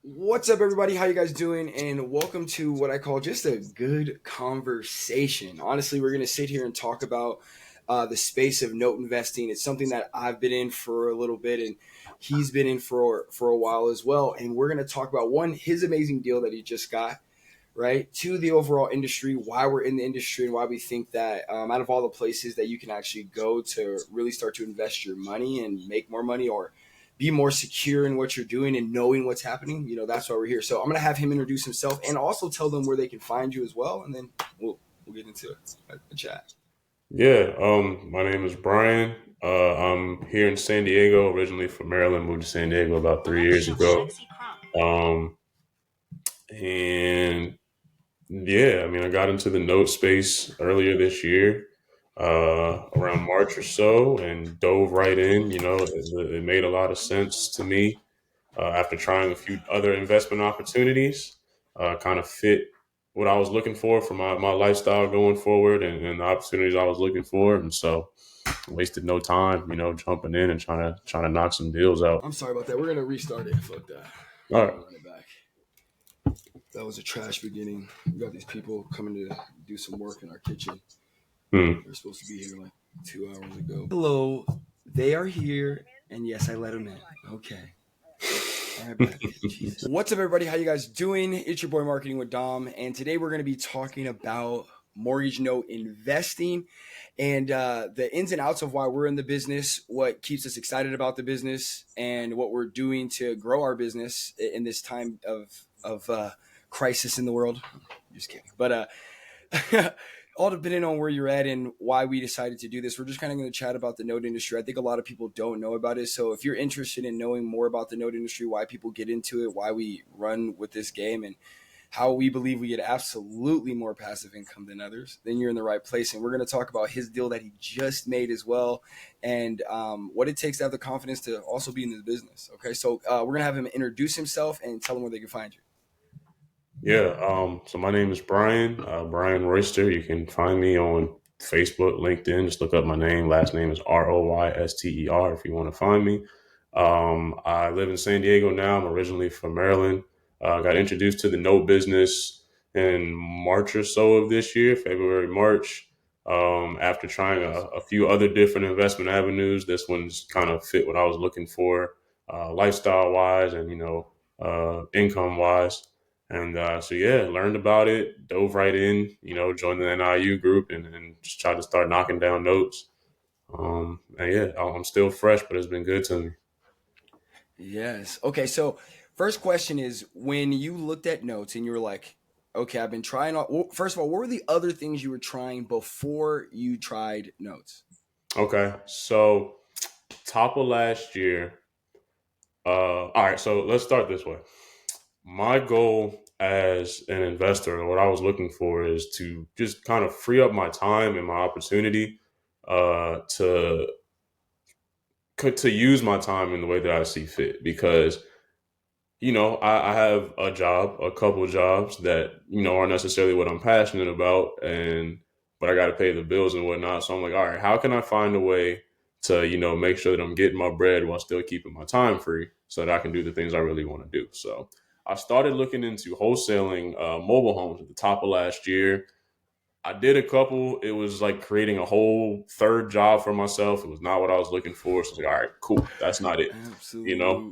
What's up, everybody? How you guys doing? And welcome to what I call just a good conversation. Honestly, we're going to sit here and talk about the space of note investing. It's something that I've been in for a little bit, and he's been in for a while as well. And we're going to talk about one, his amazing deal that he just got, right? To the overall industry, why we're in the industry, and why we think that out of all the places that you can actually go to really start to invest your money and make more money, or be more secure in what you're doing and knowing what's happening, that's why we're here. So I'm going to have him introduce himself and also tell them where they can find you as well. And then we'll get into a chat. Yeah, my name is Brian. I'm here in San Diego, originally from Maryland, moved to San Diego about 3 years ago. Um, and yeah, I mean, I got into the note space earlier this year, around March or so, and dove right in. It made a lot of sense to me after trying a few other investment opportunities. Kind of fit what I was looking for my lifestyle going forward and the opportunities I was looking for. And so wasted no time, jumping in and trying to knock some deals out. I'm sorry about that. We're going to restart it. Fuck that. All We're right. going to run it back. That was a trash beginning. We got these people coming to do some work in our kitchen. Hmm. They're supposed to be here like 2 hours ago. Hello. They are here. And yes, I let them in. Okay. All right, Brad. Jesus. What's up, everybody? How you guys doing? It's your boy Marketing with Dom, and today we're going to be talking about mortgage note investing and the ins and outs of why we're in the business, what keeps us excited about the business, and what we're doing to grow our business in this time of crisis in the world. Just kidding, but all depending on where you're at and why we decided to do this. We're just kind of going to chat about the note industry. I think a lot of people don't know about it. So if you're interested in knowing more about the note industry, why people get into it, why we run with this game, and how we believe we get absolutely more passive income than others, then you're in the right place. And we're going to talk about his deal that he just made as well, and what it takes to have the confidence to also be in this business. Okay, so we're going to have him introduce himself and tell them where they can find you. Yeah. So my name is Brian, Brian Royster. You can find me on Facebook, LinkedIn. Just look up my name. Last name is Royster if you want to find me. I live in San Diego now. I'm originally from Maryland. Got introduced to the note business in March or so of this year, February, March. After trying a few other different investment avenues, this one's kind of fit what I was looking for, lifestyle wise and income wise. And so yeah, learned about it, dove right in, joined the NIU group and just tried to start knocking down notes. And yeah, I'm still fresh, but it's been good to me. Yes. Okay. So, first question is, when you looked at notes and you were like, okay, I've been trying. Well, first of all, what were the other things you were trying before you tried notes? Okay, so top of last year. All right, so let's start this way. My goal as an investor, what I was looking for is to just kind of free up my time and my opportunity to use my time in the way that I see fit because I have a job, a couple jobs that, aren't necessarily what I'm passionate about but I got to pay the bills and whatnot. So I'm like, all right, how can I find a way to, make sure that I'm getting my bread while still keeping my time free so that I can do the things I really want to do. So I started looking into wholesaling mobile homes at the top of last year. I did a couple. It was like creating a whole third job for myself. It was not what I was looking for. So I was like, all right, cool. That's not it, you know?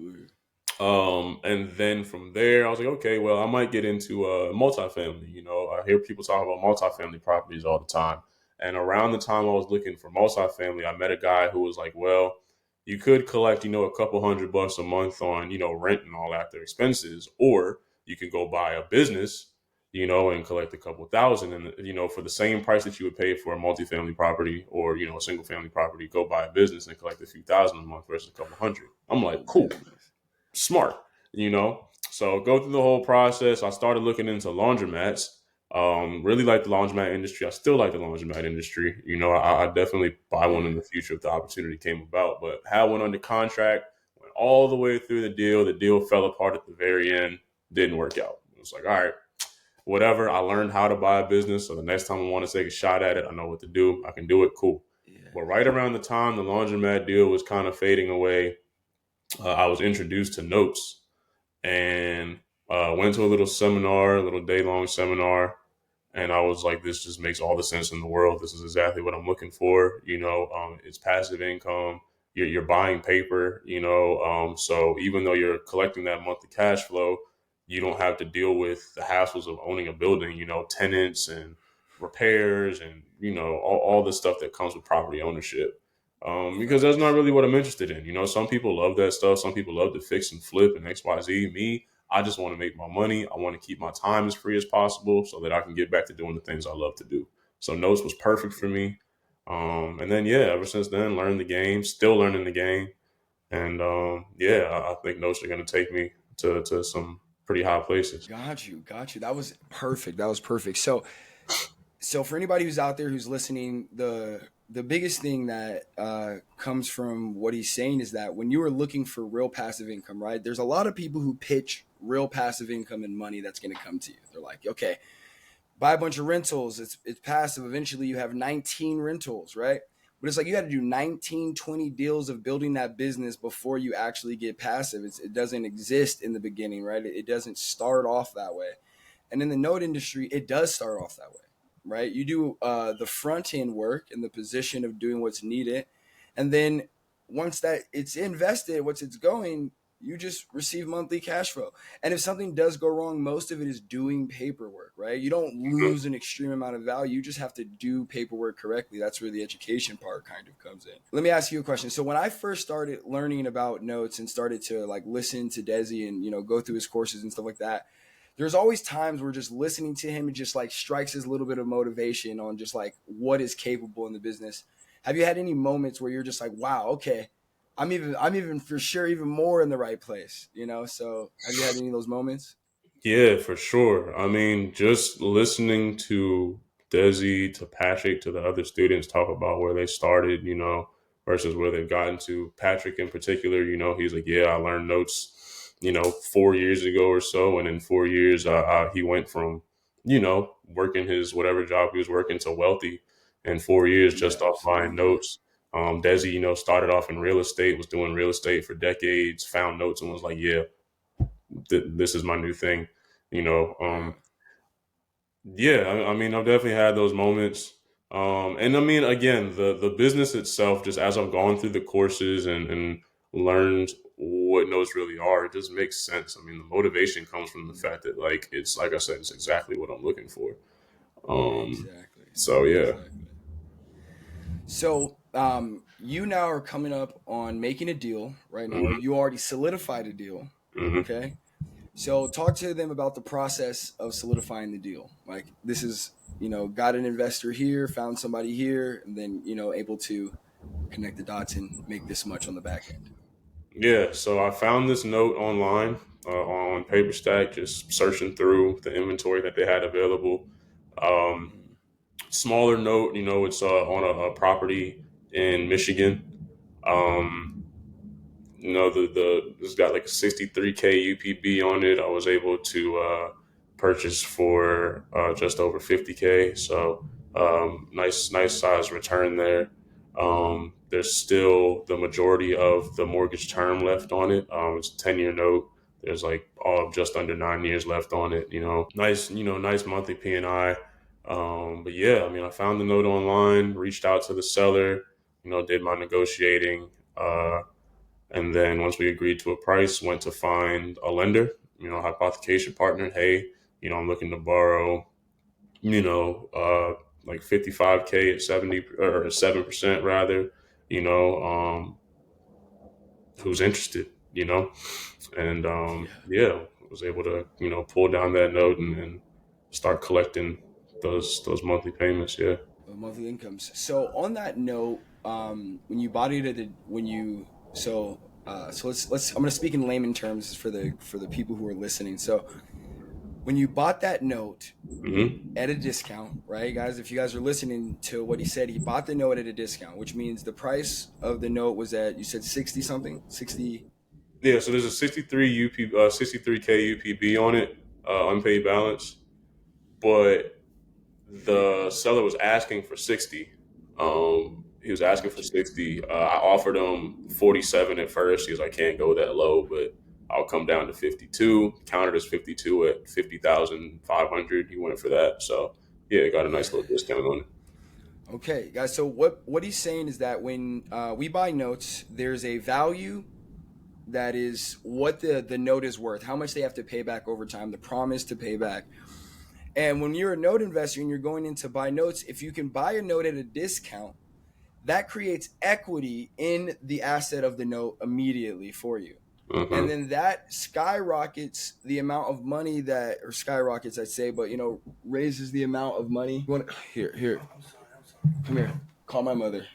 Absolutely. And then from there, I was like, okay, well, I might get into multifamily. I hear people talk about multifamily properties all the time. And around the time I was looking for multifamily, I met a guy who was like, well, you could collect, a couple $100 a month on, rent and all after expenses, or you can go buy a business, and collect a couple thousand. And, for the same price that you would pay for a multifamily property or, a single family property, go buy a business and collect a few thousand a month versus a couple hundred. I'm like, Oh cool, goodness. smart, So go through the whole process. I started looking into laundromats. Really like the laundromat industry. I still like the laundromat industry. I definitely buy one Yeah. in the future if the opportunity came about. But had one under contract, went all the way through the deal. The deal fell apart at the very end. Didn't work out. It was like, all right, whatever. I learned how to buy a business. So the next time I want to take a shot at it, I know what to do. I can do it. Cool. But Yeah. right around the time the laundromat deal was kind of fading away, I was introduced to notes. and went to a little seminar, a little day long seminar, and I was like, this just makes all the sense in the world. This is exactly what I'm looking for. It's passive income. You're buying paper, so even though you're collecting that monthly cash flow, you don't have to deal with the hassles of owning a building, tenants and repairs and, all the stuff that comes with property ownership. Because that's not Facts. really what I'm interested in. Some people love that stuff. Some people love to fix and flip and XYZ. Me, I just want to make my money. I want to keep my time as free as possible so that I can get back to doing the things I love to do. So notes was perfect for me. And then yeah, ever since then, learned the game, still learning the game, and yeah, I think notes are going to take me to some pretty high places. Got you. Got you. That was perfect. That was perfect. So for anybody who's out there who's listening, the biggest thing that comes from what he's saying is that when you are looking for real passive income, right? There's a lot of people who pitch real passive income and money that's going to come to you. They're like, okay, buy a bunch of rentals. It's passive. Eventually, you have 19 rentals, right? But it's like you got to do 19, 20 deals of building that business before you actually get passive. It doesn't exist in the beginning, right? It doesn't start off that way. And in the note industry, it does start off that way, right? You do the front end work in the position of doing what's needed, and then once that it's invested, once it's going, you just receive monthly cash flow. And if something does go wrong, most of it is doing paperwork, right? You don't Mhm. lose an extreme amount of value. You just have to do paperwork correctly. That's where the education part kind of comes in. Let me ask you a question. So when I first started learning about notes and started to like listen to Desi and go through his courses and stuff like that, there's always times where just listening to him, it just like strikes his little bit of motivation on just like what is capable in the business. Have you had any moments where you're just like, wow, okay, I'm even for sure even more in the right place, So have you had any of those moments? Yeah, for sure. I mean, just listening to Desi, to Patrick, to the other students talk about where they started, versus where they've gotten to. Patrick in particular, he's like, yeah, I learned notes, 4 years ago or so. And in 4 years, he went from, working his whatever job he was working to wealthy in 4 years Yeah, just off buying absolutely. notes. Desi, started off in real estate, was doing real estate for decades, found notes and was like, yeah, this is my new thing. You know, Yeah. um, yeah, I mean, I've definitely had those moments. And I mean, again, the business itself, just as I've gone through the courses and learned what notes really are, it just makes sense. I mean, the motivation comes from the fact that, like, it's like I said, it's exactly what I'm looking for. Um, Exactly. so yeah. Exactly. So, you now are coming up on making a deal right now, or Hmm. you already solidified a deal. Hmm. Okay. So, talk to them about the process of solidifying the deal. Like, this is, got an investor here, found somebody here, and then, able to connect the dots and make this much on the back end. Yeah, so I found this note online on PaperStack, just searching through the inventory that they had available. Um, Mm, Smaller note, it's on a property in Michigan. Um, the it's got like a 63K UPB on it. I was able to purchase for just over 50K. So nice size return there. There's still the majority of the mortgage term left on it. It's a 10-year note. There's like just under 9 years left on it. Nice monthly P&I. But yeah, I mean, I found the note online, reached out to the seller, did my negotiating. And then once we agreed to a price, went to find a lender, hypothecation partner. Hey, I'm looking to borrow, you know, uh, like 55K at 70 or 7% rather, you know, um, who's interested, and yeah. yeah, was able to, pull down that note and start collecting those monthly payments. Yeah. Monthly incomes. So on that note, when you bought it at the when you so let's I'm gonna speak in layman terms for the people who are listening. So when you bought that note Hmm. at a discount, right, guys? If you guys are listening to what he said, he bought the note at a discount, which means the price of the note was at you said 60 something, 60. Yeah. So there's a 63K UPB on it, unpaid balance, but the seller was asking for 60. He was asking for Got you. 60. I offered him 47 at first. He was like, I can't go that low, but I'll come down to 52. Countered as 52 at 50,500. He went for that. So yeah, got a nice little discount on it. Okay, guys. So what he's saying is that when we buy notes, there's a value that is what the note is worth, how much they have to pay back over time, the promise to pay back. And when you're a note investor and you're going in to buy notes, if you can buy a note at a discount, that creates equity in the asset of the note immediately for you. And Mm-hmm. then that skyrockets the amount of money that, or skyrockets, I'd say, but raises the amount of money. Here, come here. Call my mother.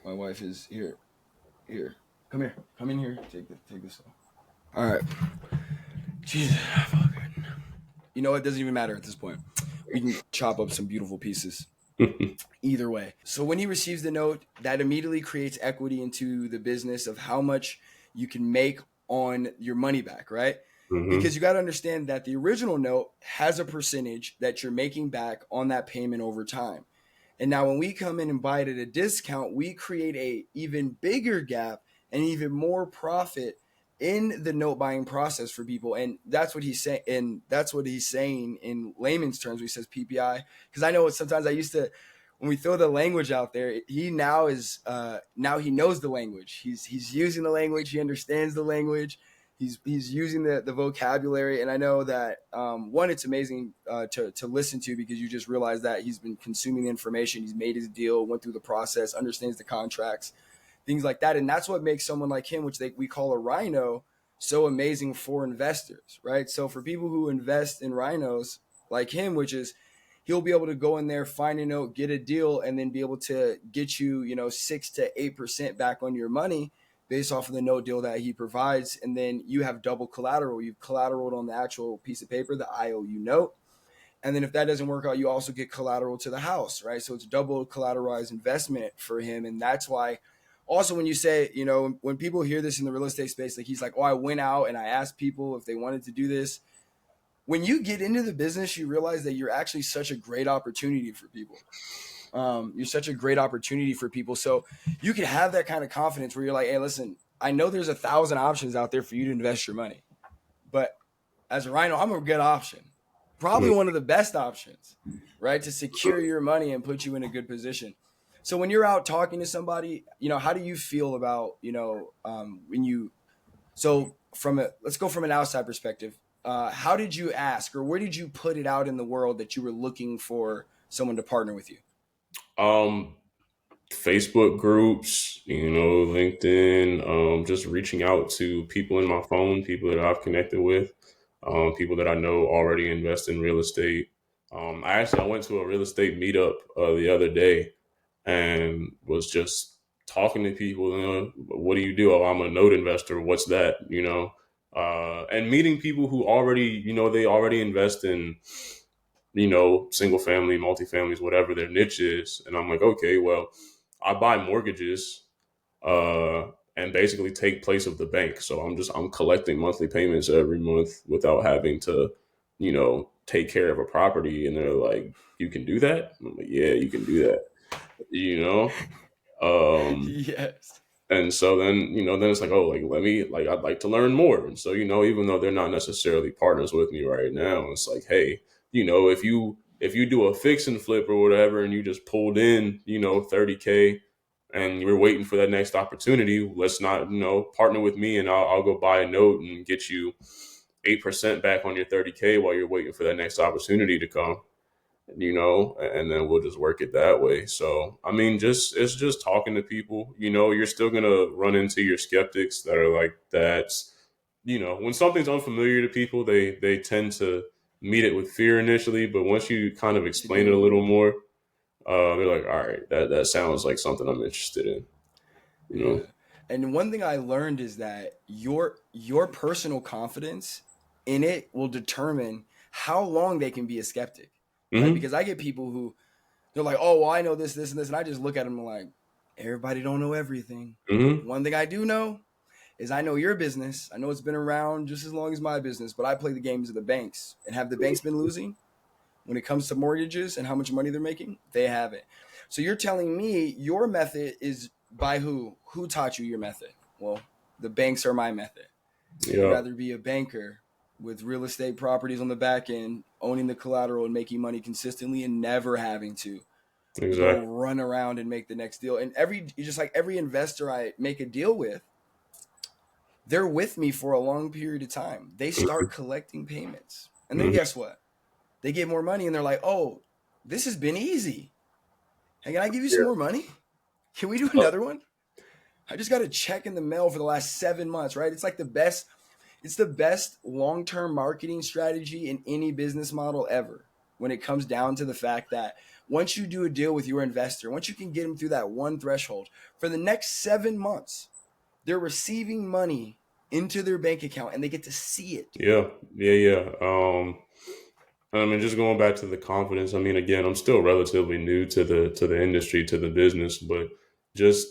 My wife is here. Here, come here. Come in here. Take this off. All right. Jesus, you know it doesn't even matter at this point. We can chop up some beautiful pieces. Either way. So when he receives the note, that immediately creates equity into the business of how much you can make on your money back, right? Mm-hmm. Because you got to understand that the original note has a percentage that you're making back on that payment over time. And now when we come in and buy it at a discount, we create a even bigger gap and even more profit in the note buying process for people. And that's what he's saying. And that's what he's saying in layman's terms when he says PPI. Because I know sometimes I used to, when we throw the language out there, he now is now he knows the language. He's using the language. He understands the language. He's using the vocabulary, and I know that one, it's amazing to listen to, because you just realize that he's been consuming the information. He's made his deal, went through the process, understands the contracts, things like that, and that's what makes someone like him, which we call a rhino, so amazing for investors, right? So for people who invest in rhinos like him, which is he'll be able to go in there, find a note, get a deal, and then be able to get you 6 to 8% back on your money based off of the note deal that he provides. And then you have double collateral. You've collateraled on the actual piece of paper, the IOU note. And then if that doesn't work out, you also get collateral to the house, right? So it's double collateralized investment for him. And that's why also when you say, when people hear this in the real estate space, like he's like, oh, I went out and I asked people if they wanted to do this. When you get into the business, you realize that you're actually such a great opportunity for people. You're such a great opportunity for people. So you can have that kind of confidence where you're like, hey, listen, I know there's 1,000 options out there for you to invest your money, but as a rhino, I'm a good option. Probably one of the best options, right? To secure your money and put you in a good position. So when you're out talking to somebody, how do you feel about, when you, so let's go from an outside perspective. How did you ask, or where did you put it out in the world that you were looking for someone to partner with you? Um, Facebook groups, LinkedIn, just reaching out to people in my phone, people that I've connected with, people that I know already invest in real estate. I went to a real estate meetup the other day and was just talking to people. What do you do? Oh, I'm a note investor. What's that? And meeting people who already, they already invest in single family, multifamilies, whatever their niche is. And I'm like, okay, well, I buy mortgages and basically take place of the bank. So I'm collecting monthly payments every month without having to, take care of a property. And they're like, you can do that? I'm like, yeah, you can do that. You know? Um, Yes. and so then it's like, oh, like, I'd like to learn more. And so, even though they're not necessarily partners with me right now, it's like, hey, if you do a fix and flip or whatever, and you just pulled in, 30K and you're waiting for that next opportunity, let's not, partner with me and I'll go buy a note and get you 8% back on your 30K while you're waiting for that next opportunity to come, and then we'll just work it that way. So, I mean, it's just talking to people, you're still going to run into your skeptics that are like, when something's unfamiliar to people, they tend to meet it with fear initially. But once you kind of It's a explain good it a word. little more, they're like, all right, that sounds like something I'm interested in, you know? Yeah. And one thing I learned is that your personal confidence in it will determine how long they can be a skeptic, right? Mm-hmm. Because I get people who they're like, "Oh, well, I know this, this, and this," and I just look at them like, "Everybody don't know everything." Mm-hmm. One thing I do know is I know your business. I know it's been around just as long as my business, but I play the games of the banks. And have the banks been losing when it comes to mortgages and how much money they're making? They haven't. So you're telling me your method is by who? Who taught you your method? Well, the banks are my method. I'd Yeah, rather be a banker with real estate properties on the back end, owning the collateral and making money consistently and never having to go exactly. run around and make the next deal. And just like every investor I make a deal with, they're with me for a long period of time. They start collecting payments. And then Hmm. guess what? They get more money and they're like, oh, this has been easy. Hey, can I give you some Yeah. more money? Can we do another one? I just got a check in the mail for the last 7 months, right? It's like it's the best long-term marketing strategy in any business model ever when it comes down to the fact that once you do a deal with your investor, once you can get them through that one threshold, for the next 7 months, they're receiving money into their bank account and they get to see it. Yeah, yeah, yeah. I mean, just going back to the confidence. I mean, again, I'm still relatively new to the industry, to the business, but just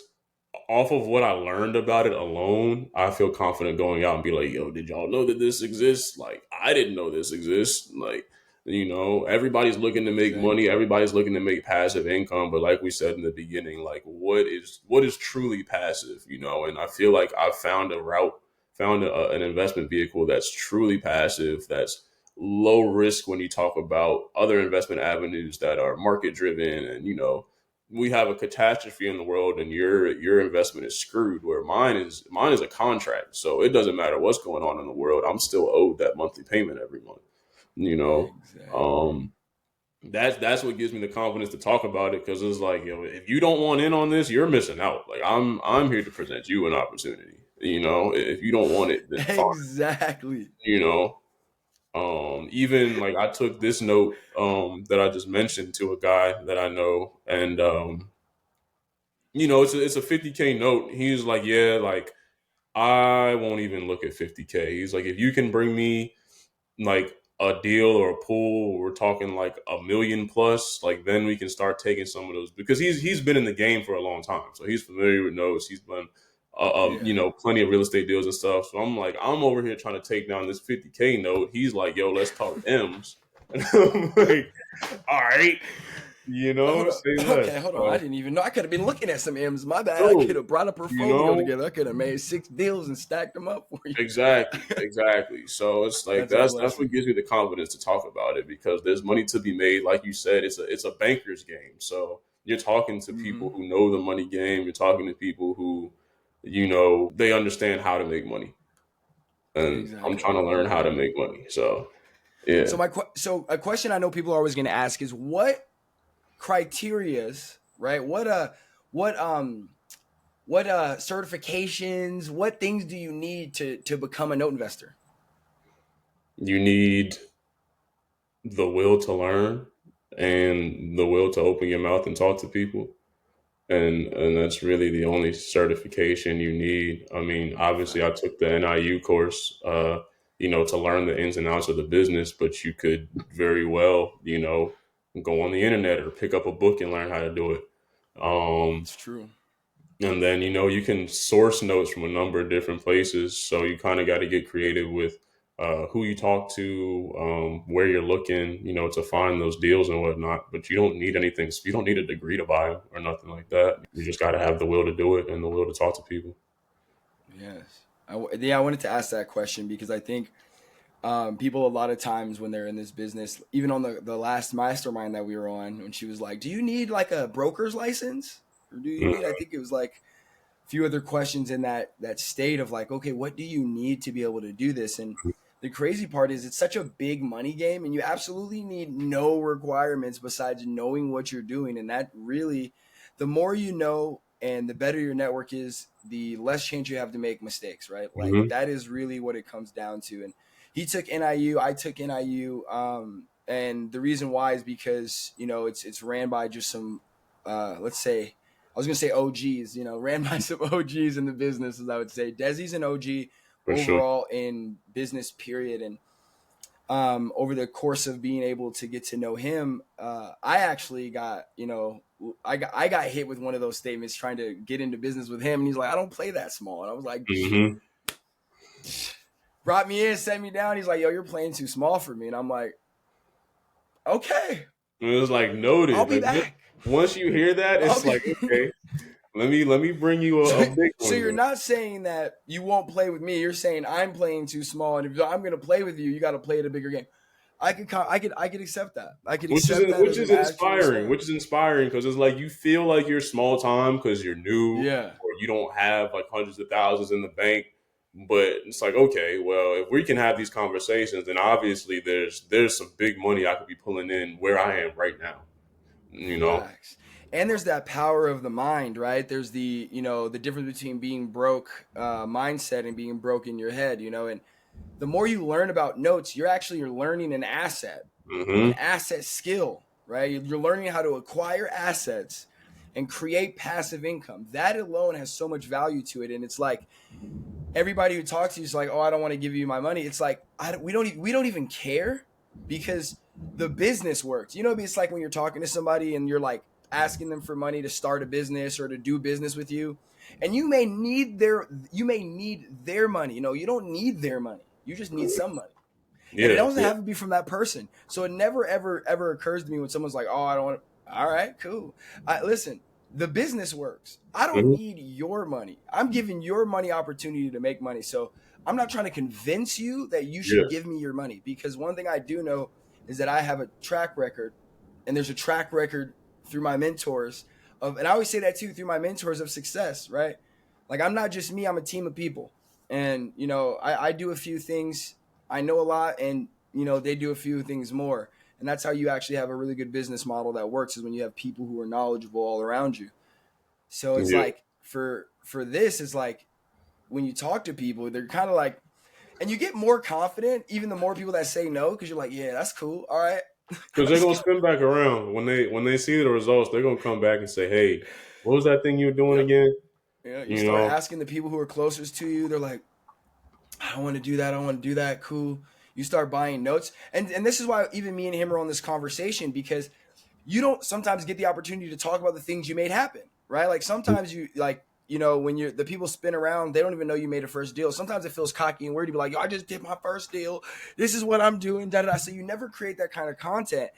off of what I learned about it alone, I feel confident going out and be like, "Yo, did y'all know that this exists? Like, I didn't know this exists. Like, everybody's looking to make money, Exactly. everybody's looking to make passive income, but like we said in the beginning, like, what is truly passive? And I feel like I've found a route, found an investment vehicle that's truly passive, that's low risk when you talk about other investment avenues that are market driven, and we have a catastrophe in the world and your investment is screwed, where mine is a contract, so it doesn't matter what's going on in the world, I'm still owed that monthly payment every month. you know Exactly. um that's what gives me the confidence to talk about it, because it's like, if you don't want in on this, you're missing out. Like, I'm here to present you an opportunity. If you don't want it, then fine. Exactly. you know Even like, I took this note that I just mentioned to a guy that I know, and it's a 50K note. He's like, yeah, like, I won't even look at 50K. He's like, if you can bring me like a deal or a pool, we're talking like a million plus, like, then we can start taking some of those, because he's been in the game for a long time, so he's familiar with notes. He's been Yeah. plenty of real estate deals and stuff. So I'm like, I'm over here trying to take down this 50K note. He's like, yo, let's talk M's. And I'm like, all right, Hold up. say less. Okay, hold on. I So, didn't even know. I could have been looking at some M's. My bad. I could dude, have brought a you portfolio know, together. I could have made 6 deals and stacked them up for you. exactly, exactly. So it's like, That's a that's what blessing. gives me the confidence to talk about it, because there's money to be made. Like you said, it's a banker's game. So you're talking to people Hmm. who know the money game. You're talking to people who, they understand how to make money, and I'm Exactly. trying to learn how to Exactly. make money. So yeah, So a question I know people are always going to ask is what criterias, right? What what certifications, what things do you need to become a note investor? you need the will to learn and the will to open your mouth and talk to people. And that's really the only certification you need. I mean, obviously, I Facts. took the NIU course, to learn the ins and outs of the business, but you could very well, go on the internet or pick up a book and learn how to do it. Um, It's true. and then, you can source notes from a number of different places. So you kind of got to get creative with who you talk to, where you're looking, to find those deals and whatnot. But you don't need anything. You don't need a degree to buy them or nothing like that. You just got to have the will to do it and the will to talk to people. Yes. Yeah, I wanted to ask that question because I think people a lot of times when they're in this business, even on the last mastermind that we were on, when she was like, "Do you need like a broker's license, or do you need?" I Mm-hmm. think it was like a few other questions in that state of like, okay, what do you need to be able to do this? And the crazy part is it's such a big money game, and you absolutely need no requirements besides knowing what you're doing, and that really, the more you know. And the better your network is, the less chance you have to make mistakes, right? Like Mm-hmm. that is really what it comes down to. And he took NIU, I took NIU, and the reason why is because it's ran by just some, let's say, I was gonna say OGs, ran by some OGs in the business, as I would say. Desi's an OG For sure. overall in business, period, and over the course of being able to get to know him, I actually got, I got hit with one of those statements trying to get into business with him, and he's like, "I don't play that small," and I was like, Mm-hmm. brought me in, set me down. He's like, "Yo, you're playing too small for me," and I'm like, "Okay, It was like, I'll noted. be Like, back. once you hear that, I'll it's be." like, okay. let me bring you So, a big so one you're then. not saying that you won't play with me. You're saying I'm playing too small, and if I'm going to play with you, you got to play at a bigger game. I could accept that. I could accept that Which as is an actual inspiring. response. Which is inspiring because it's like you feel like you're small time because you're new Yeah, or you don't have like hundreds of thousands in the bank. But it's like, okay, well, if we can have these conversations, then obviously there's some big money I could be pulling in where I am right now. You know. facts. And there's that power of the mind, right? There's the difference between being broke mindset and being broke in your head, and the more you learn about notes, you're learning an Hmm. asset skill, right? You're learning how to acquire assets and create passive income. That alone has so much value to it, and it's like everybody who talks to you is like, "Oh, I don't want to give you my money." It's like we don't even care because the business works. It's like when you're talking to somebody and you're like asking them for money to start a business or to do business with you, and you may need their money. You don't need their money. You just need some money. And it Yeah. doesn't Yeah. have to be from that person. So it never ever occurs to me when someone's like, "Oh, I don't want to." All right, cool. Listen, the business works. I don't Hmm. need your money. I'm giving your money opportunity to make money. So I'm not trying to convince you that you Yeah. should give me your money because one thing I do know is that I have a track record, and there's a track record through my mentors and I always say that too, through my mentors of success, right? Like I'm not just me, I'm a team of people. And I do a few things, I know a lot, and they do a few things more. And that's how you actually have a really good business model that works, is when you have people who are knowledgeable all around you. So it's Yeah. like for this, it's like when you talk to people, they're kind of like, and you get more confident even the more people that say no, because you're like, yeah, that's cool, all right. Because they're Let's gonna go. spin back around when they see the results. They're gonna come back and say, "Hey, what was that thing you were doing Yep. again?" You You start know. asking the people who are closest to you, they're like, I don't want to do that. I don't want to do that. Cool. You start buying notes. And this is why even me and him are on this conversation, because you don't sometimes get the opportunity to talk about the things you made happen, right? Like sometimes you like, when the people spin around, they don't even know you made a first deal. Sometimes it feels cocky and weird to be like, "Yo, I just did my first deal. This is what I'm doing." Da, da, da. So you never create that kind of content.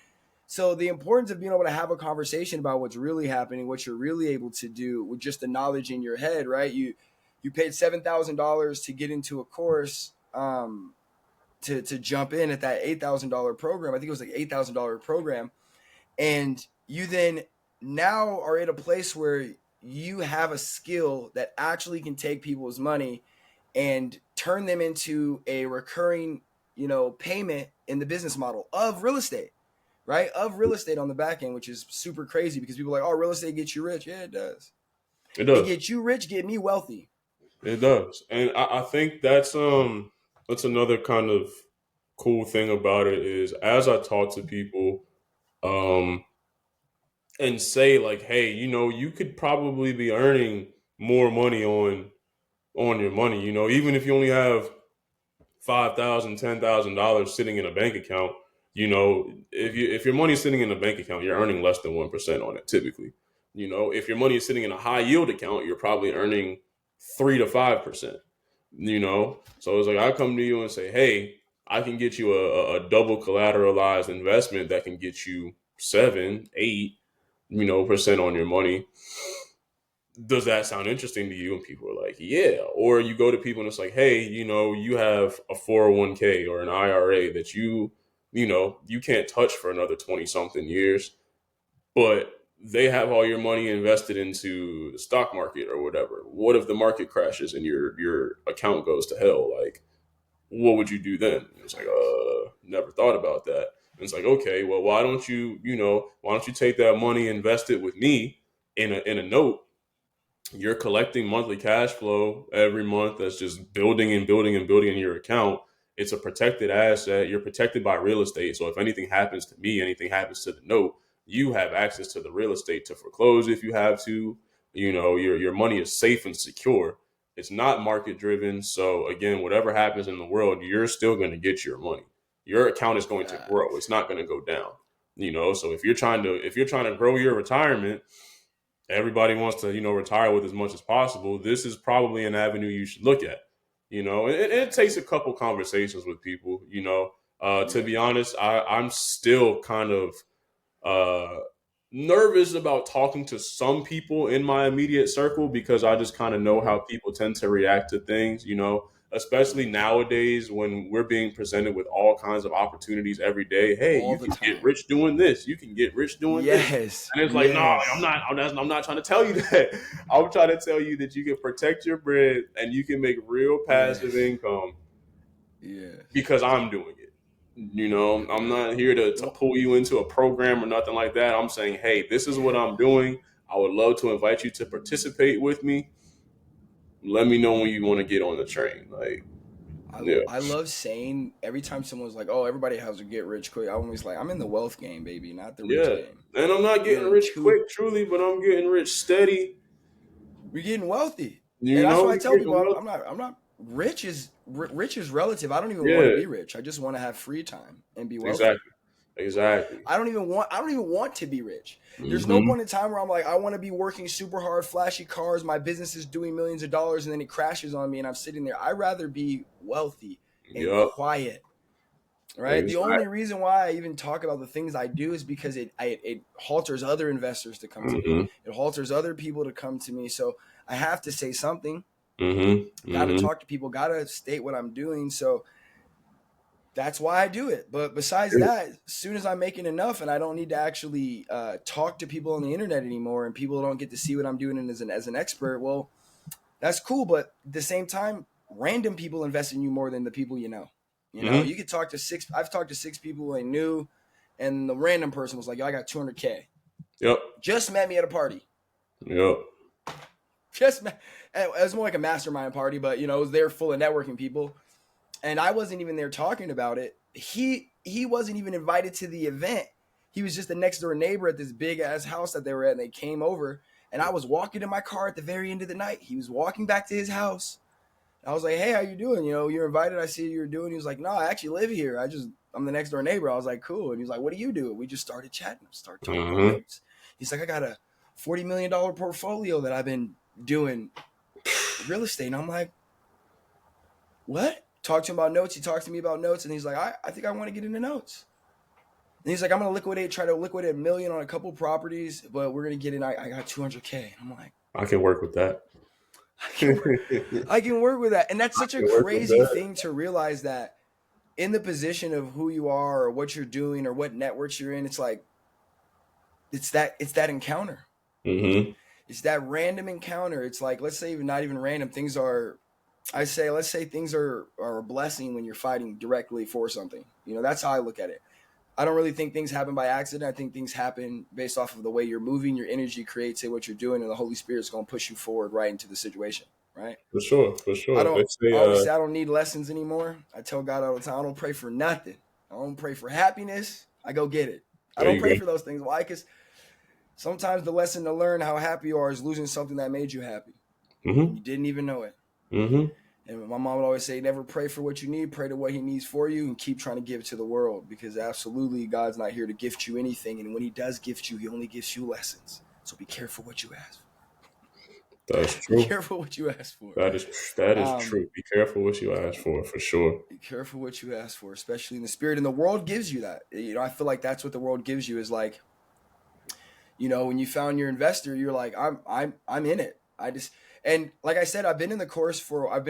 So the importance of being able to have a conversation about what's really happening, what you're really able to do with just the knowledge in your head, right? You paid $7,000 to get into a course, to jump in at that $8,000 program. I think it was like $8,000 program, and you then now are at a place where you have a skill that actually can take people's money and turn them into a recurring, payment in the business model of real estate, right? Of real estate on the back end, which is super crazy because people are like, "Oh, real estate gets you rich." Yeah, it does. It It does. gets you rich, get me wealthy. It does, and I think that's another kind of cool thing about it is as I talk to people, um, and say like, hey, you could probably be earning more money on your money. Even if you only have $5,000, $10,000 sitting in a bank account, if your money is sitting in a bank account, you're earning less than 1% on it typically. If your money is sitting in a high yield account, you're probably earning 3 to 5%. So it's like I come to you and say, hey, I can get you a double collateralized investment that can get you 7, 8, percent on your money. Does that sound interesting to you? And people are like, yeah. Or you go to people and it's like, hey, you have a 401k or an IRA that you can't touch for another 20 something years, but they have all your money invested into the stock market or whatever. What if the market crashes and your account goes to hell? Like, what would you do then? And it's like, never thought about that. And it's like, okay, well, why don't you take that money, invest it with me in a note. You're collecting monthly cash flow every month that's just building and building and building in your account. It's a protected asset. You're protected by real estate. So if anything happens to me, anything happens to the note, you have access to the real estate to foreclose if you have to. Your money is safe and secure. It's not market driven. So again, whatever happens in the world, you're still going to get your money. Your account is going to grow. Facts. It's not going to go down. So if you're trying to grow your retirement, everybody wants to retire with as much as possible. This is probably an avenue you should look at. It takes a couple conversations with people. To Yeah. be honest, I'm still kind of uh nervous about talking to some people in my immediate circle because I just kind of know Mm-hmm. how people tend to react to things, especially nowadays when we're being presented with all kinds of opportunities every day. Hey, All you the can get time. rich doing this. You can get rich doing this. Yes. And it's like, no, I'm Yes. not. I'm not trying to tell you that. I'm trying to tell you that you can protect your bread and you can make real passive Yes. income Yes. because I'm doing it. I'm Right. not here to Well, pull you into a program or nothing like that. I'm saying, hey, this is what I'm doing. I would love to invite you to participate with me. Let me know when you want to get on the train. Like, yeah, I love saying every time someone's like, "Oh, everybody has to get rich quick." I'm always like, "I'm in the wealth game, baby, not the rich yeah. game." And I'm not getting We're in rich two. quick, truly, but I'm getting rich steady. We're getting wealthy, and You that's know, why I we tell people getting wealth. I'm not rich is rich is relative. I don't even want to Yeah, be rich. I just want to have free time and be wealthy. exactly, exactly. I don't even want to be rich. There's no Mm-hmm. point in time where I'm like, I want to be working super hard, flashy cars, my business is doing millions of dollars, and then it crashes on me and I'm sitting there. I'd rather be wealthy and Yup. quiet. Right. The Exactly. only reason why I even talk about the things I do is because it halters other investors to come to me. Mm-hmm. It halters other people to come to me. So I have to say something. Mm-hmm. Got to Mm-hmm. talk to people. Got to state what I'm doing. So that's why I do it. But besides that, as soon as I'm making enough and I don't need to actually talk to people on the internet anymore, and people don't get to see what I'm doing as an expert, well, that's cool. But at the same time, random people invest in you more than the people you know. You know, Mm-hmm. you could talk to six. I've talked to six people I knew, and the random person was like, "Yo, I got 200K. Yep. Just met me at a party. Yep. Just met." It was more like a mastermind party, but it was there full of networking people, and I wasn't even there talking about it. He wasn't even invited to the event. He was just the next door neighbor at this big ass house that they were at, and they came over. And I was walking in my car at the very end of the night. He was walking back to his house. I was like, "Hey, how you doing? You're invited. I see what you're doing." He was like, "No, I actually live here. I'm the next door neighbor." I was like, "Cool." And he was like, "What do you do?" We just started chatting, started talking about Mm-hmm. notes. He's like, "I got a $40 million portfolio that I've been doing real estate." And I'm like, "What?" Talk to him about notes. He talks to me about notes, and he's like, I think I want to get into notes." And he's like, "I'm gonna try to liquidate a million on a couple properties, but we're gonna get in. I got 200K." And I'm like, I can work with that. I I can, I can work with that. And that's such a can work with crazy that. thing to realize that in the position of who you are or what you're doing or what networks you're in, it's like it's that encounter. Mm-hmm. It's that random encounter. It's like, let's say even not even random. Let's say things are a blessing when you're fighting directly for something. That's how I look at it. I don't really think things happen by accident. I think things happen based off of the way you're moving, your energy creates it, what you're doing, and the Holy Spirit's going to push you forward right into the situation, right? For sure, for I sure. don't They say, I always say I don't need lessons anymore. I tell God all the time, I don't pray for nothing. I don't pray for happiness. I go get it. I there don't you go. pray for those things. Why? Because sometimes the lesson to learn how happy you are is losing something that made you happy. And Mm-hmm. you didn't even know it. Mm-hmm. And my mom would always say, never pray for what you need, pray to what he needs for you, and keep trying to give to the world. Because absolutely, God's not here to gift you anything. And when he does gift you, he only gives you lessons. So be careful what you ask That's for. Be true. careful what you ask for. That is Um, true. Be careful what you ask for sure. be careful what you ask for, especially in the spirit. And the world gives you that. I feel like that's what the world gives you is like, when you found your investor, you're like, I'm in it. And like I said, I've been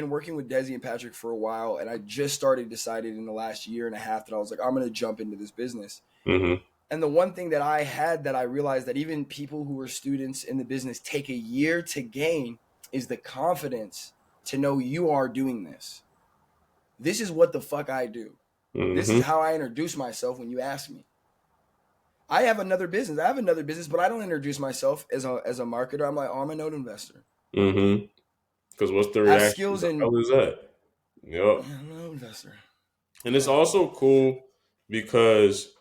working with Desi and Patrick for a while, and I just started decided in the last year and a half that I was like, I'm going to jump into this business. Mm-hmm. And the one thing that I had that I realized that even people who are students in the business take a year to gain is the confidence to know you are doing this. This is what the fuck I do. This is Mm-hmm. how I introduce myself when you ask me. I have another business. I have another business, but I don't introduce myself as a marketer. I'm like, oh, I'm a note investor. Mm-hmm. Because what's the I have reaction? skills The in hell is that? Yep. yeah, I'm a note investor. And it's Yeah. also cool because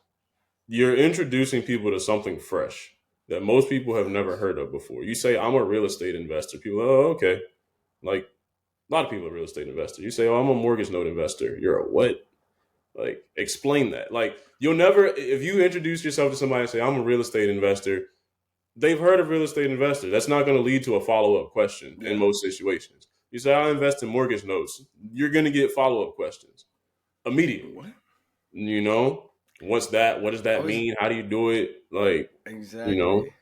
you're introducing people to something fresh that most people have never heard of before. You say, I'm a real estate investor. People, oh, okay. Like a lot of people are real estate investors. You say, oh, I'm a mortgage note investor. You're a what? Like, explain that. Like, you'll never, if you introduce yourself to somebody and say, I'm a real estate investor, they've heard of real estate investor. That's not going to lead to a follow up question in Yeah. most situations. You say, I invest in mortgage notes. You're going to get follow up questions immediately, What? you know? what's that? What does I that was mean? How do you do it? Like, you know, exactly.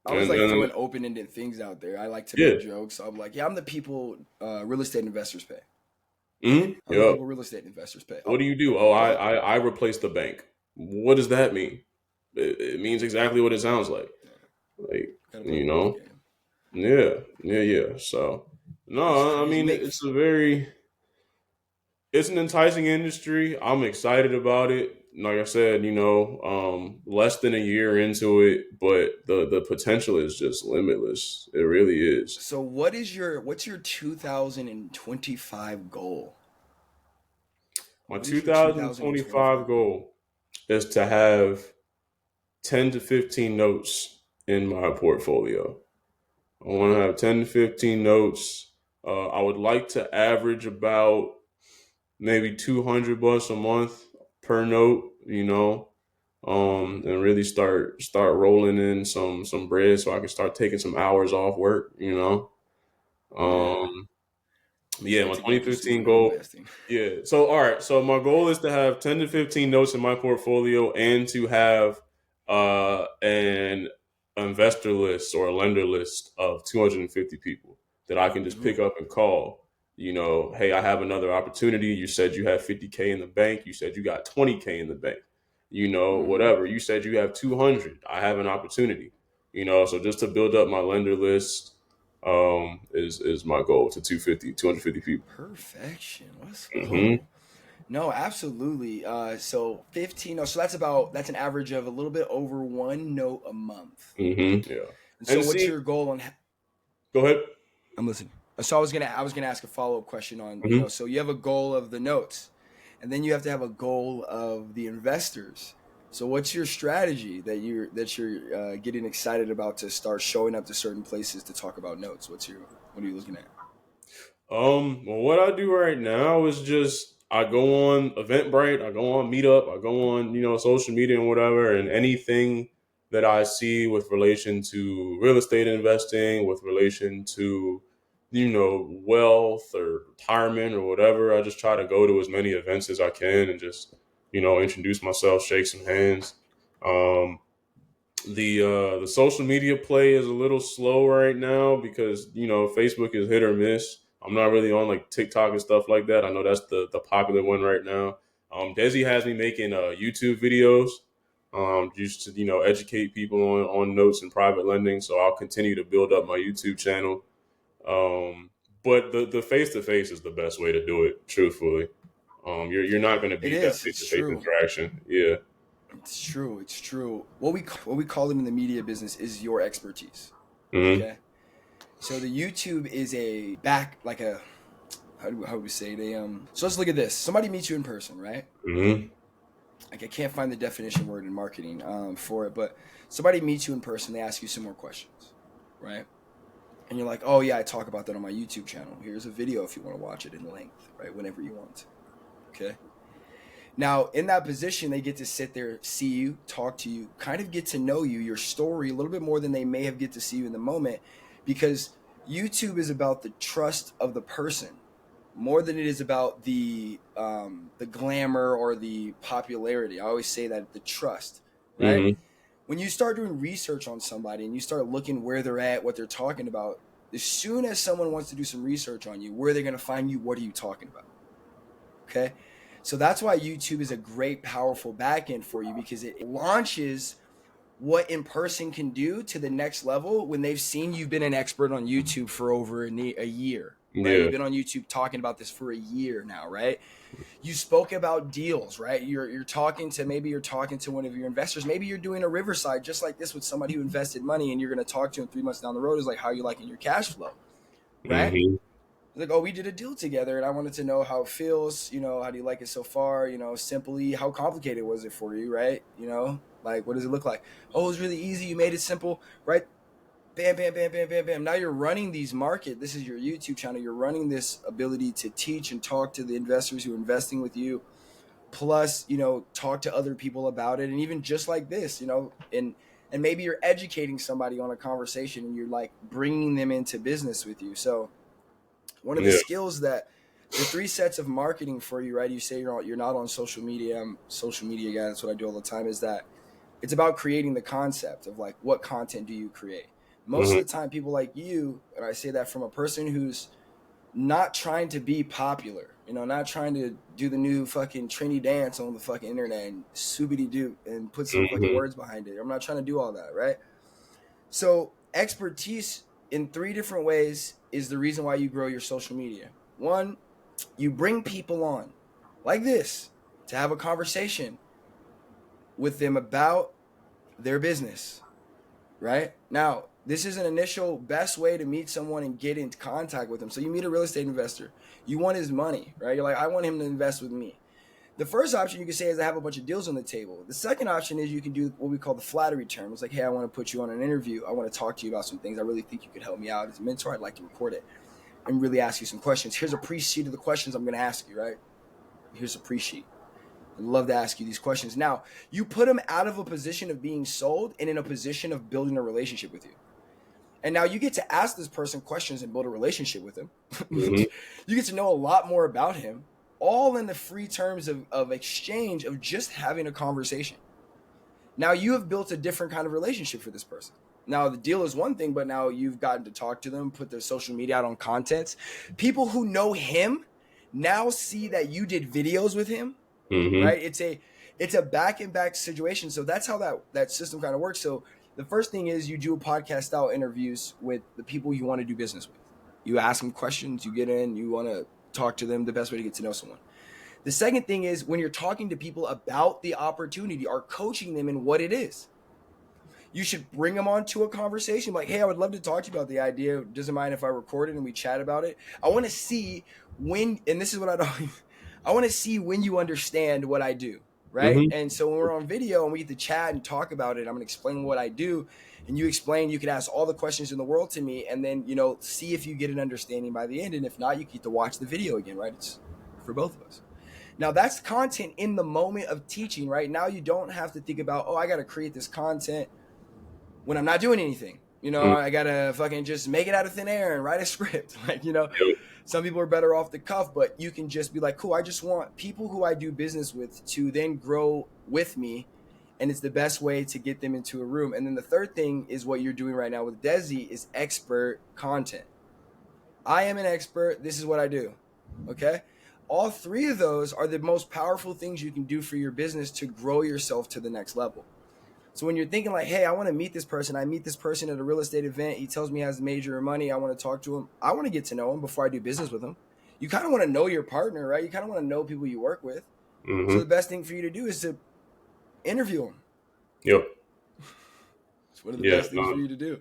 I was like and throwing open-ended things out there. I like to yeah, make jokes. So I'm like, yeah, I'm the people real estate investors pay. I'm the yeah. people real estate investors pay. What Oh, do you do? Oh, what? I replaced the bank. What does that mean? It means exactly what it sounds like. Yeah, Like, gotta play you the long know, game. yeah. So, That's no, I crazy. mean, it's an enticing industry. I'm excited about it. Like I said, less than a year into it, but the potential is just limitless. It really is. So what's your 2025 goal? My What is your 2025 2025 goal? goal is to have 10 to 15 notes in my portfolio. I want to have 10 to 15 notes. I would like to average about maybe $200 a month per note, and really start rolling in some bread so I can start taking some hours off work, Yeah, Um, yeah, get my to go do some 2015 real goal. investing. Yeah. So all right. So my goal is to have 10 to 15 notes in my portfolio and to have an investor list or a lender list of 250 people that I can just pick Ooh, up and call. Hey, I have another opportunity. You said you have 50K in the bank. You said you got 20K in the bank. mm-hmm. Whatever. You said you have 200. I have an opportunity. So just to build up my lender list is my goal to 250 people. Perfection. Let's Hmm. go. No, absolutely. So 15. Oh, so that's an average of a little bit over one note a month. Yeah. And so, And what's see, your goal on? go ahead. I'm listening. So I was gonna ask a follow up question on Hmm. so you have a goal of the notes, and then you have to have a goal of the investors. So what's your strategy that you're getting excited about to start showing up to certain places to talk about notes? What are you looking at? Well, what I do right now is just I go on Eventbrite, I go on Meetup, I go on social media and whatever, and anything that I see with relation to real estate investing, with relation to wealth or retirement or whatever, I just try to go to as many events as I can and just introduce myself, shake some hands. Um, the social media play is a little slow right now because Facebook is hit or miss. I'm not really on like TikTok and stuff like that. I know that's the popular one right now. Desi has me making YouTube videos, just to educate people on notes and private lending. So I'll continue to build up my YouTube channel. Um, but the face to face is the best way to do it. Truthfully, you're not going to It beat that is. face It's to face true. interaction. Yeah. It's true. It's true. What we call it in the media business is your expertise. Hmm. Okay. So the YouTube is a back like a how do we say they So let's look at this. Somebody meets you in person, right? Hmm. Like I can't find the definition word in marketing for it, but somebody meets you in person. They ask you some more questions, right? And you're like, oh yeah, I talk about that on my YouTube channel. Here's a video if you want to watch it in length, right? Whenever you want to. Okay. Now, in that position, they get to sit there, see you, talk to you, kind of get to know you, your story a little bit more than they may have get to see you in the moment, because YouTube is about the trust of the person more than it is about the glamour or the popularity. I always say that the trust, right? Hmm. When you start doing research on somebody and you start looking where they're at, what they're talking about, as soon as someone wants to do some research on you, where they're going to find you, what are you talking about? Okay. So that's why YouTube is a great, powerful backend for you because it launches what in person can do to the next level when they've seen you've been an expert on YouTube for over a year, right? Yeah. You've been on YouTube talking about this for a year now, right? You spoke about deals, right? You're talking to one of your investors. Maybe you're doing a Riverside just like this with somebody who invested money and you're going to talk to him 3 months down the road is like, how are you liking your cash flow, right? Hmm. Like, oh, we did a deal together and I wanted to know how it feels, how do you like it so far, simply how complicated was it for you, right? Like what does it look like? Oh, it was really easy, you made it simple, right? Bam, bam, bam, bam, bam, bam. Now you're running these market. This is your YouTube channel. You're running this ability to teach and talk to the investors who are investing with you. Plus, talk to other people about it. And even just like this, and maybe you're educating somebody on a conversation and you're like bringing them into business with you. So one of the Yeah. skills that The 3 sets of marketing for you, right? You say you're not on social media. I'm a social media guy. That's what I do all the time. Is that it's about creating the concept of like what content do you create. Most of Mm-hmm. the time, people like you, and I say that from a person who's not trying to be popular, not trying to do the new fucking trendy dance on the fucking internet and soobity doo and put some fucking Mm-hmm. words behind it. I'm not trying to do all that, right? So expertise in 3 different ways is the reason why you grow your social media. One, you bring people on like this to have a conversation with them about their business, right? Now, this is an initial best way to meet someone and get into contact with them. So you meet a real estate investor, you want his money, right? You're like, I want him to invest with me. The first option you can say is I have a bunch of deals on the table. The second option is you can do what we call the flattery term. It's like, hey, I want to put you on an interview. I want to talk to you about some things. I really think you could help me out as a mentor. I'd like to record it and really ask you some questions. Here's a pre-sheet of the questions I'm going to ask you, right? Here's a pre-sheet. I'd love to ask you these questions. Now, you put them out of a position of being sold and in a position of building a relationship with you. And now you get to ask this person questions and build a relationship with him. Mm-hmm. You get to know a lot more about him, all in the free terms of exchange of just having a conversation. Now you have built a different kind of relationship for this person. Now the deal is one thing, but now you've gotten to talk to them, put their social media out on contents. People who know him now see that you did videos with him, Mm-hmm. right? It's a back and back situation. So that's how that system kind of works. So the first thing is you do a podcast style interviews with the people you want to do business with. You ask them questions, you get in, you want to talk to them, the best way to get to know someone. The second thing is when you're talking to people about the opportunity or coaching them in what it is, you should bring them onto a conversation like, hey, I would love to talk to you about the idea. Doesn't mind if I record it and we chat about it. I want to see when, and this is what I don't, I want to see when you understand what I do, right? Mm-hmm. And so when we're on video and we get to chat and talk about it, I'm going to explain what I do. And you explain, you can ask all the questions in the world to me and then, see if you get an understanding by the end. And if not, you get to watch the video again, right? It's for both of us. Now that's content in the moment of teaching, right? Now you don't have to think about, oh, I got to create this content when I'm not doing anything. I gotta fucking just make it out of thin air and write a script. Yep. Some people are better off the cuff, but you can just be like, cool, I just want people who I do business with to then grow with me. And it's the best way to get them into a room. And then the third thing is what you're doing right now with Desi is expert content. I am an expert. This is what I do. Okay. All 3 of those are the most powerful things you can do for your business to grow yourself to the next level. So when you're thinking like, hey, I want to meet this person. I meet this person at a real estate event. He tells me he has major money. I want to talk to him. I want to get to know him before I do business with him. You kind of want to know your partner, right? You kind of want to know people you work with. So Mm-hmm. the best thing for you to do is to interview them. Yep. It's one of the Yeah. best things for No, you to do.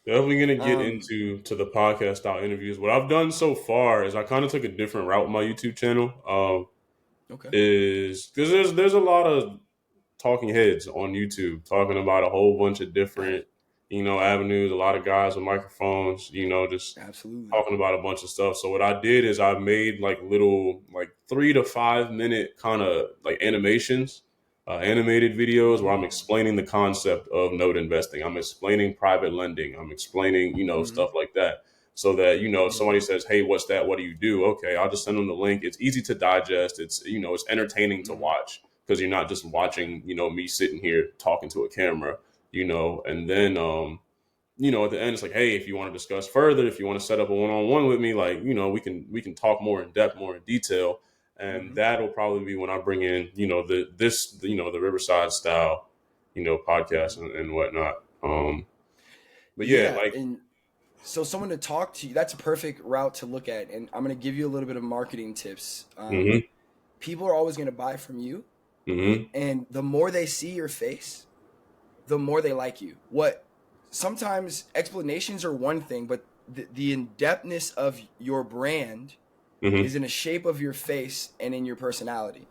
definitely gonna get Um, into the podcast style interviews. What I've done so far is I kind of took a different route with my YouTube channel. okay. Is because there's a lot of talking heads on YouTube talking about a whole bunch of different, avenues. A lot of guys with microphones, just Absolutely. talking about a bunch of stuff. So what I did is I made like little, like 3 to 5 minute kind of like animations, animated videos where I'm Mm-hmm. explaining the concept of note investing. I'm explaining private lending. I'm explaining, Mm-hmm. stuff like that. So that, if Mm-hmm. somebody says, hey, what's that? What do you do? Okay, I'll just send them the link. It's easy to digest. It's entertaining to Mm-hmm. watch because you're not just watching, me sitting here talking to a camera, and then, at the end, it's like, hey, if you want to discuss further, if you want to set up a one-on-one with me, like, we can talk more in depth, more in detail. And Mm-hmm. that'll probably be when I bring in, the Riverside style, podcast Mm-hmm. and whatnot. But yeah, Yeah, like, and so someone to talk to you, that's a perfect route to look at. And I'm going to give you a little bit of marketing tips. mm-hmm, People are always going to buy from you. mm-hmm, And the more they see your face, the more they like you. What sometimes explanations are one thing, but the in-depthness of your brand mm-hmm, is in the shape of your face and in your personality.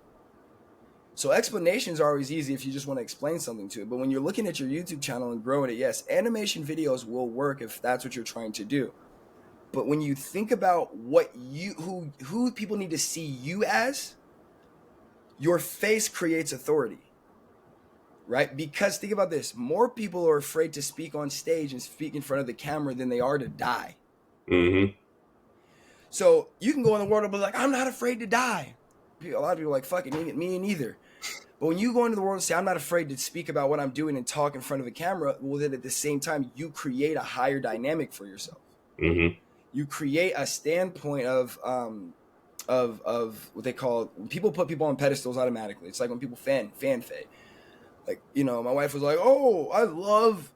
So explanations are always easy if you just want to explain something to it. But when you're looking at your YouTube channel and growing it, yes, animation videos will work if that's what you're trying to do. But when you think about what who people need to see you as, your face creates authority, right? Because think about this, more people are afraid to speak on stage and speak in front of the camera than they are to die. mm-hmm. So you can go in the world and be like, I'm not afraid to die. A lot of people are like, fuck it, me neither. But when you go into the world and say, I'm not afraid to speak about what I'm doing and talk in front of a camera, well, then at the same time, you create a higher dynamic for yourself. Mm-hmm. You create a standpoint of what they call, when people put people on pedestals automatically. It's like when people fan like, you know, my wife was like, oh, I love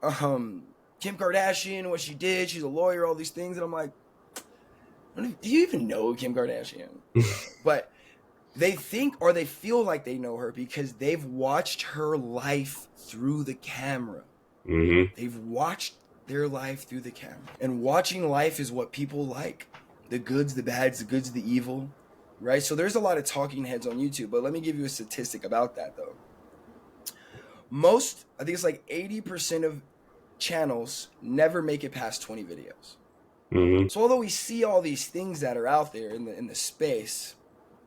Kim Kardashian, what she did. She's a lawyer, all these things. And I'm like, do you even know Kim Kardashian? But they think or they feel like they know her because they've watched her life through the camera. Mm-hmm. They've watched their life through the camera. And watching life is what people like. The goods, the bads, the goods, the evil, right? So there's a lot of talking heads on YouTube, but let me give you a statistic about that though. I think it's like 80% of channels never make it past 20 videos. Mm-hmm. So although we see all these things that are out there in the space,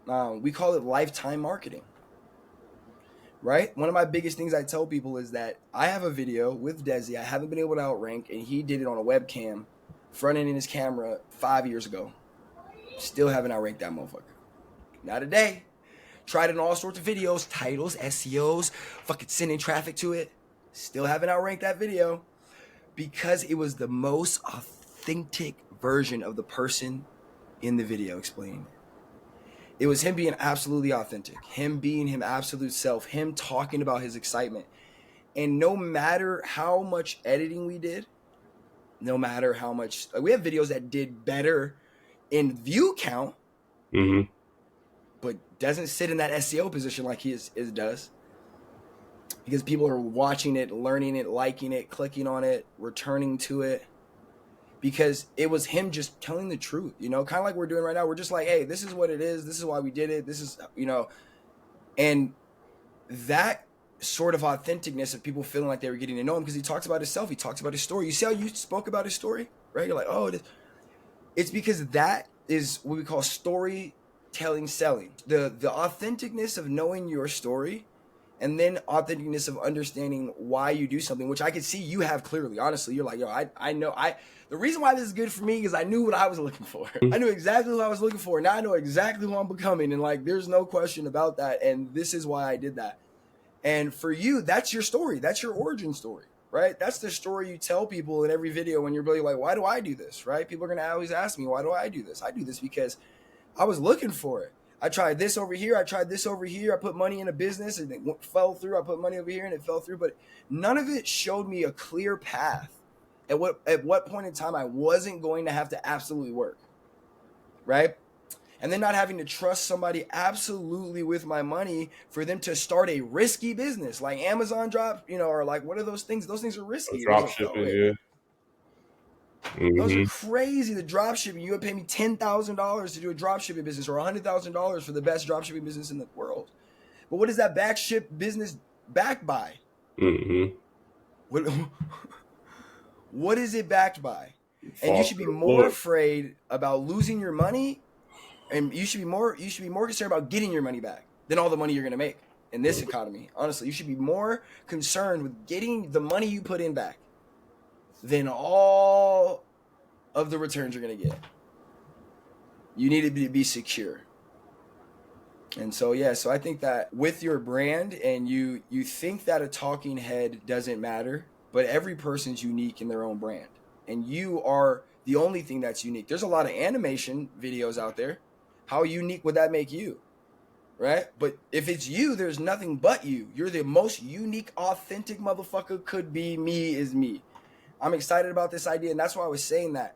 we call it lifetime marketing, right? One of my biggest things I tell people is that I have a video with Desi I haven't been able to outrank, and he did it on a webcam, front-ending his camera 5 years ago. Still haven't outranked that motherfucker. Not a day. Tried it in all sorts of videos, titles, SEOs, fucking sending traffic to it. Still haven't outranked that video because it was the most authentic version of the person in the video explaining it. It was him being absolutely authentic, him being him absolute self, him talking about his excitement. And no matter how much editing we did, no matter how much, we have videos that did better in view count, Mm-hmm. but doesn't sit in that SEO position like his does. Because people are watching it, learning it, liking it, clicking on it, returning to it. Because it was him just telling the truth, you know, kind of like we're doing right now. We're just like, hey, this is what it is. This is why we did it. This is, you know, and that sort of authenticness of people feeling like they were getting to know him because he talks about himself. He talks about his story. You see how you spoke about his story, right? You're like, oh, it's because that is what we call storytelling selling. The authenticness of knowing your story and then authenticness of understanding why you do something, which I could see you have clearly. Honestly, you're like, yo, I know. The reason why this is good for me is I knew what I was looking for. I knew exactly who I was looking for. Now I know exactly who I'm becoming. And like, there's no question about that. And this is why I did that. And for you, that's your story. That's your origin story, right? That's the story you tell people in every video when you're really like, why do I do this, right? People are going to always ask me, why do I do this? I do this because I was looking for it. I tried this over here. I tried this over here. I put money in a business and it fell through. I put money over here and it fell through. But none of it showed me a clear path at what point in time I wasn't going to have to absolutely work, right? And then not having to trust somebody absolutely with my money for them to start a risky business like Amazon drop, you know, or like what are those things? Those things are risky. Drop shipping, yeah. Those are Mm-hmm. crazy. The drop shipping, you would pay me $10,000 to do a drop shipping business or $100,000 for the best drop shipping business in the world. But what is that back ship business backed by? Mm-hmm. What is it backed by? And you should be more afraid about losing your money, and you should be more concerned about getting your money back than all the money you're going to make in this economy. Honestly, you should be more concerned with getting the money you put in back than all of the returns you're going to get. You need to be secure. And so, yeah, so I think that with your brand, and you think that a talking head doesn't matter, but every person's unique in their own brand. And you are the only thing that's unique. There's a lot of animation videos out there. How unique would that make you? Right? But if it's you, there's nothing but you. You're the most unique, authentic motherfucker could be. Me is me. I'm excited about this idea. And that's why I was saying that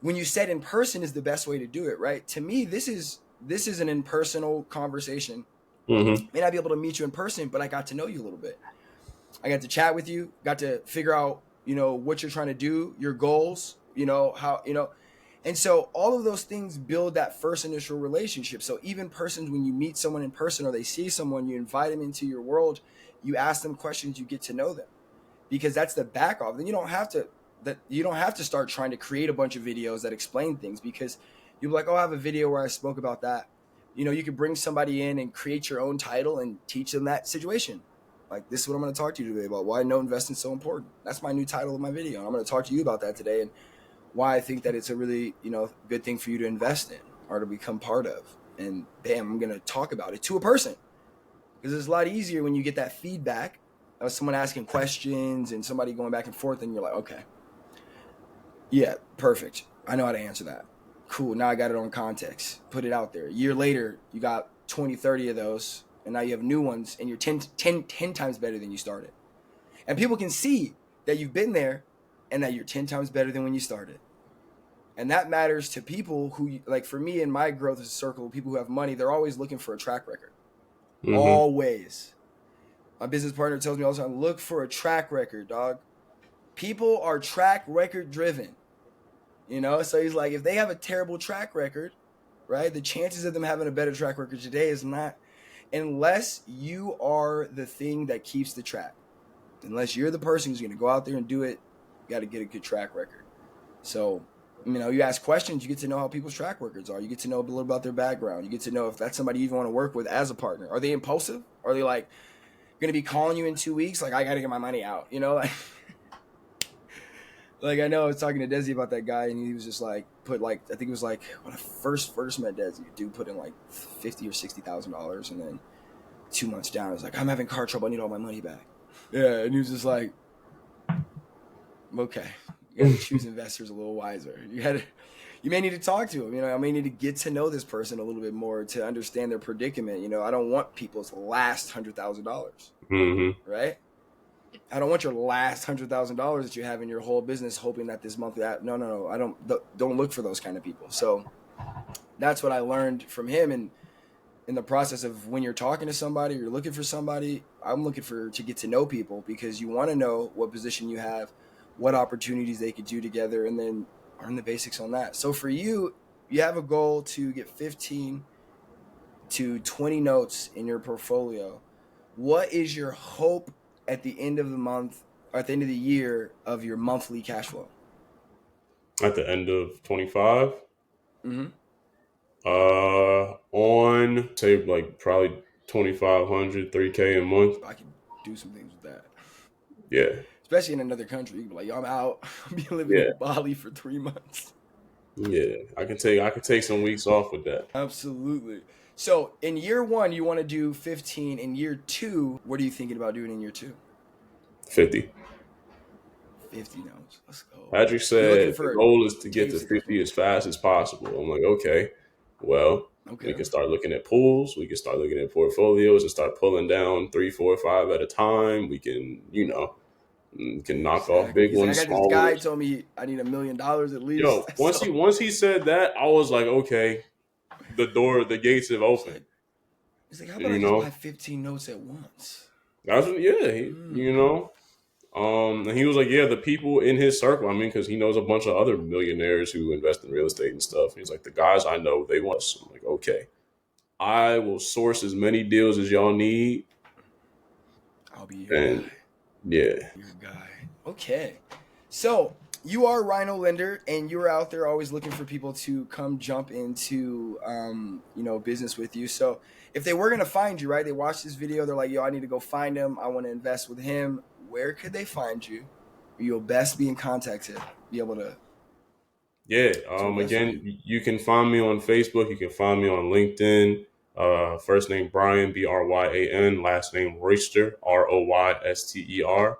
when you said in person is the best way to do it, right? To me, this is an impersonal conversation. Mm-hmm. May not be able to meet you in person, but I got to know you a little bit. I got to chat with you, got to figure out, you know, what you're trying to do, your goals, you know, how, you know, and so all of those things build that first initial relationship. So even persons, when you meet someone in person or they see someone, you invite them into your world, you ask them questions, you get to know them, because that's the back off. Then you don't have to start trying to create a bunch of videos that explain things, because you're like, oh, I have a video where I spoke about that. You know, you could bring somebody in and create your own title and teach them that situation. Like, this is what I'm going to talk to you today about, why no investing is so important. That's my new title of my video. And I'm going to talk to you about that today. And why I think that it's a really, good thing for you to invest in or to become part of. And bam, I'm going to talk about it to a person, because it's a lot easier when you get that feedback of someone asking questions and somebody going back and forth, and you're like, okay, yeah, perfect. I know how to answer that. Cool. Now I got it on context. Put it out there. A year later, you got 20, 30 of those, and now you have new ones, and you're 10 times better than you started. And people can see that you've been there and that you're 10 times better than when you started. And that matters to people who, like for me in my growth as a circle, people who have money, they're always looking for a track record. Mm-hmm. Always. My business partner tells me all the time, look for a track record, dog. People are track record driven. So he's like, if they have a terrible track record, right, the chances of them having a better track record today is not, unless you are the thing that keeps the track, unless you're the person who's going to go out there and do it, you got to get a good track record. So, you ask questions, you get to know how people's track records are. You get to know a little about their background. You get to know if that's somebody you even want to work with as a partner. Are they impulsive? Are they like going to be calling you in 2 weeks? Like, I got to get my money out, Like I know I was talking to Desi about that guy, and he was just like I think it was like when I first met Desi, dude put in like $50,000 or $60,000, and then 2 months down, he's like, I'm having car trouble, I need all my money back. Yeah, and he was just like, okay, you got to choose investors a little wiser. You may need to talk to him. I may need to get to know this person a little bit more to understand their predicament. I don't want people's last $100,000, Mm-hmm. right? I don't want your last $100,000 that you have in your whole business, hoping that this month that no. I don't look for those kind of people. So that's what I learned from him. And in the process of when you're talking to somebody, you're looking for somebody, I'm looking to get to know people, because you want to know what position you have, what opportunities they could do together, and then learn the basics on that. So for you, you have a goal to get 15 to 20 notes in your portfolio. What is your hope at the end of the month, or at the end of the year, of your monthly cash flow? At the end of 25, Mm-hmm. on say like probably 2,500, 3K a month. I can do some things with that, Yeah. especially in another country. You can be like, yo, I'm out. I'll be living Yeah. in Bali for 3 months. Yeah. I can take some weeks off with that. Absolutely. So in year one, you want to do 15. In year two, what are you thinking about doing in year two? 50. 50 notes. Let's go. Patrick You're looking said the for goal is to get to caves to go 50 from. as fast as possible. I'm like, okay, well, we Okay. can start looking at pools. We can start looking at portfolios and start pulling down 3, 4, 5 at a time. We can, can knock off Exactly. big He's like, I ones, got this small guy ones. told me I need $1 million at Yo, least. once he So once he said that, I was like, okay, the gates have he's opened. like, how about I You just buy know, 15 notes at once? that's what, yeah, Hmm. and he was like, yeah, the people in his circle. I mean, because he knows a bunch of other millionaires who invest in real estate and stuff. He's like, the guys I know, they want us. I'm like, okay, I will source as many deals as y'all need, I'll be your and guy. yeah, Your guy. Okay. So you are Rhino Lender, and you're out there always looking for people to come jump into, business with you. So if they were gonna find you, right? They watch this video, they're like, "Yo, I need to go find him. I want to invest with him." Where could they find you? You'll best be in contact to be able yeah. to invest with Again, you. you can find me on Facebook. You can find me on LinkedIn. First name Brian, Bryan. Last name Royster, Royster.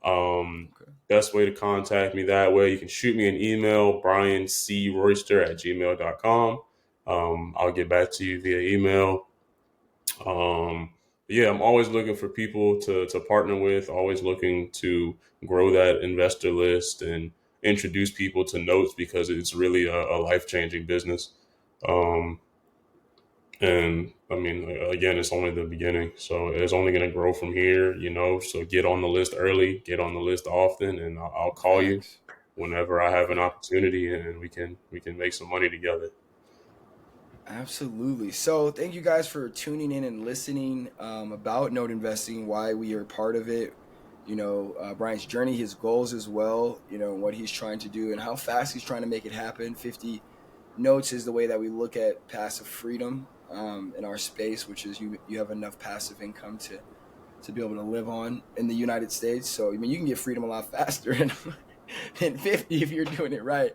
Okay. Best way to contact me that way. You can shoot me an email, briancroyster@gmail.com. I'll get back to you via email. Yeah, I'm always looking for people to partner with, always looking to grow that investor list and introduce people to notes because it's really a life changing business. Um, and I mean, again, it's only the beginning. So it's only going to grow from here. So get on the list early, get on the list often, and I'll call you Facts. whenever I have an Facts. opportunity and we can make some money together. Absolutely. So, thank you guys for tuning in and listening about note investing, why we are part of it. Brian's journey, his goals as well. What he's trying to do and how fast he's trying to make it happen. 50 notes is the way that we look at passive freedom in our space, which is you have enough passive income to be able to live on in the United States. So, I mean, you can get freedom a lot faster and 50 if you're doing it right.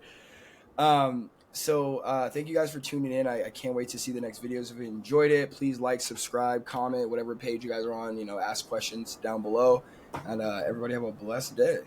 So thank you guys for tuning in. I can't wait to see the next videos. If you enjoyed it, please like, subscribe, comment, whatever page you guys are on, ask questions down below, and everybody have a blessed day.